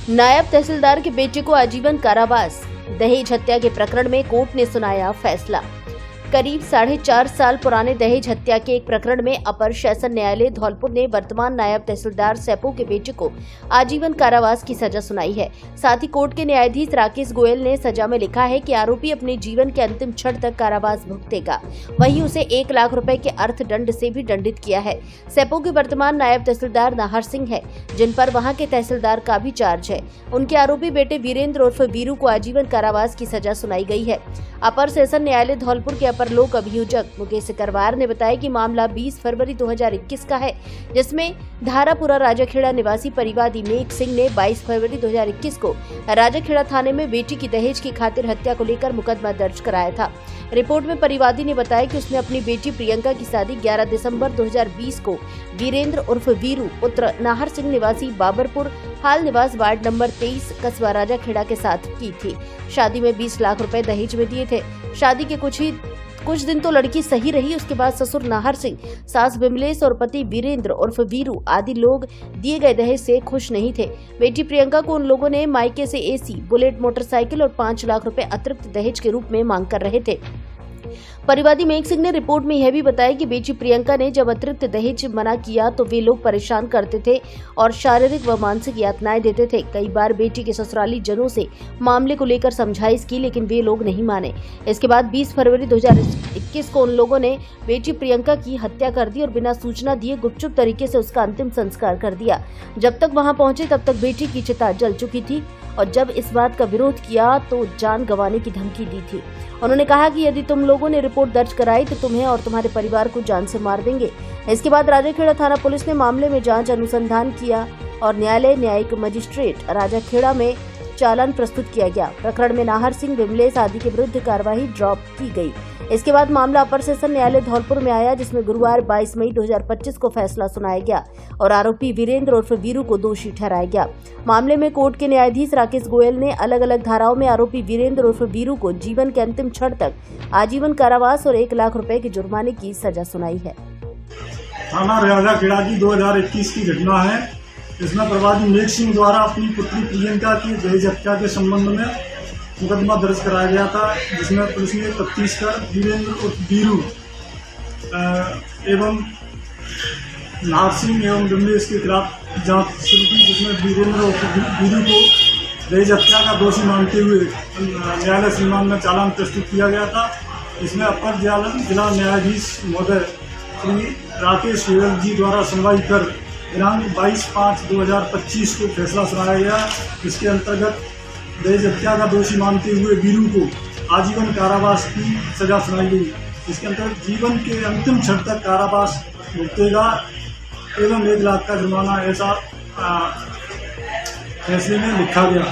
नायब तहसीलदार के बेटे को आजीवन कारावास। दहेज हत्या के प्रकरण में कोर्ट ने सुनाया फैसला। करीब 4.5 साल पुराने दहेज हत्या के एक प्रकरण में अपर सेशन न्यायालय धौलपुर ने वर्तमान नायब तहसीलदार सेपो के बेटे को आजीवन कारावास की सजा सुनाई है। साथ ही कोर्ट के न्यायाधीश राकेश गोयल ने सजा में लिखा है कि आरोपी अपने जीवन के अंतिम क्षण तक कारावास भुगतेगा। वहीं उसे 1 लाख रुपए के अर्थदंड से भी दंडित किया है। सेपो के वर्तमान नायब तहसीलदार नाहर सिंह है, जिन पर वहां के तहसीलदार का भी चार्ज है। उनके आरोपी बेटे वीरेंद्र उर्फ वीरू को आजीवन कारावास की सजा सुनाई गई है। अपर सेशन न्यायालय धौलपुर के अपर लोक अभियोजक मुकेश करवार ने बताया कि मामला 20 फरवरी 2021 का है, जिसमें धारापुरा राजाखेड़ा निवासी परिवादी मेघ सिंह ने 22 फरवरी 2021 को राजाखेड़ा थाने में बेटी की दहेज की खातिर हत्या को लेकर मुकदमा दर्ज कराया था। रिपोर्ट में परिवादी ने बताया कि उसने अपनी बेटी प्रियंका की शादी 11 दिसंबर 2020 को वीरेंद्र उर्फ वीरू पुत्र नाहर सिंह निवासी बाबरपुर हाल निवास वार्ड नंबर 23 कस्बा राजाखेड़ा के साथ की थी। शादी में 20 लाख रुपए दहेज में दिए थे। शादी के कुछ दिन तो लड़की सही रही। उसके बाद ससुर नाहर सिंह, सास विमलेश और पति वीरेंद्र उर्फ वीरू आदि लोग दिए गए दहेज से खुश नहीं थे। बेटी प्रियंका को उन लोगों ने मायके से एसी, बुलेट मोटरसाइकिल और 5 लाख रुपए अतिरिक्त दहेज के रूप में मांग कर रहे थे। परिवादी मेघ सिंह ने रिपोर्ट में यह भी बताया कि बेटी प्रियंका ने जब अतिरिक्त दहेज मना किया तो वे लोग परेशान करते थे और शारीरिक व मानसिक यातनाएं देते थे। कई बार बेटी के ससुराली जनों से मामले को लेकर समझाइश की, लेकिन वे लोग नहीं माने। इसके बाद 20 फरवरी 2021 को उन लोगों ने बेटी प्रियंका की हत्या कर दी और बिना सूचना दिए गुपचुप तरीके से उसका अंतिम संस्कार कर दिया। जब तक वहां पहुंचे तब तक बेटी की चिता जल चुकी थी और जब इस बात का विरोध किया तो जान गंवाने की धमकी दी थी। उन्होंने कहा कि यदि तुम लोगों ने रिपोर्ट दर्ज कराई तो तुम्हें और तुम्हारे परिवार को जान से मार देंगे। इसके बाद राजाखेड़ा थाना पुलिस ने मामले में जांच अनुसंधान किया और न्यायालय न्यायिक मजिस्ट्रेट राजाखेड़ा में चालान प्रस्तुत किया गया। प्रकरण में नाहर सिंह, विमलेश आदि के विरुद्ध कार्रवाई ड्रॉप की गई। इसके बाद मामला अपर सेशन न्यायालय धौलपुर में आया, जिसमें गुरुवार 22 मई 2025 को फैसला सुनाया गया और आरोपी वीरेंद्र उर्फ वीरू को दोषी ठहराया गया। मामले में कोर्ट के न्यायाधीश राकेश गोयल ने अलग अलग धाराओं में आरोपी वीरेंद्र उर्फ वीरू को जीवन के अंतिम क्षण तक आजीवन कारावास और 1 लाख रुपए के जुर्माने की सजा सुनाई है। थाना राजाखेड़ा की 2021 की घटना है। इसमें परिवादी मेघ सिंह द्वारा अपनी पुत्री प्रियंका की दहेज हत्या के संबंध में मुकदमा दर्ज कराया गया था, जिसमें पुलिस ने तफ्तीश कर वीरेंद्र उर्फ वीरू एवं नाहर सिंह एवं विमलेश के खिलाफ जांच शुरू की, जिसमें वीरेंद्र उर्फ वीरू को दहेज हत्या का दोषी मानते हुए न्यायालय सम्मान में चालान प्रस्तुत किया गया था। इसमें अपर जिला न्यायाधीश महोदय श्री राकेश गोयल जी द्वारा सुनवाई कर दिनांक 22/5/2025 को फैसला सुनाया गया। इसके अंतर्गत दहेज हत्या का दोषी मानते हुए वीरू को आजीवन कारावास की सजा सुनाई गई। इसके अंतर्गत जीवन के अंतिम क्षण तक कारावास भुगतेगा एवं 1 लाख का जुर्माना, ऐसा फैसले में लिखा गया।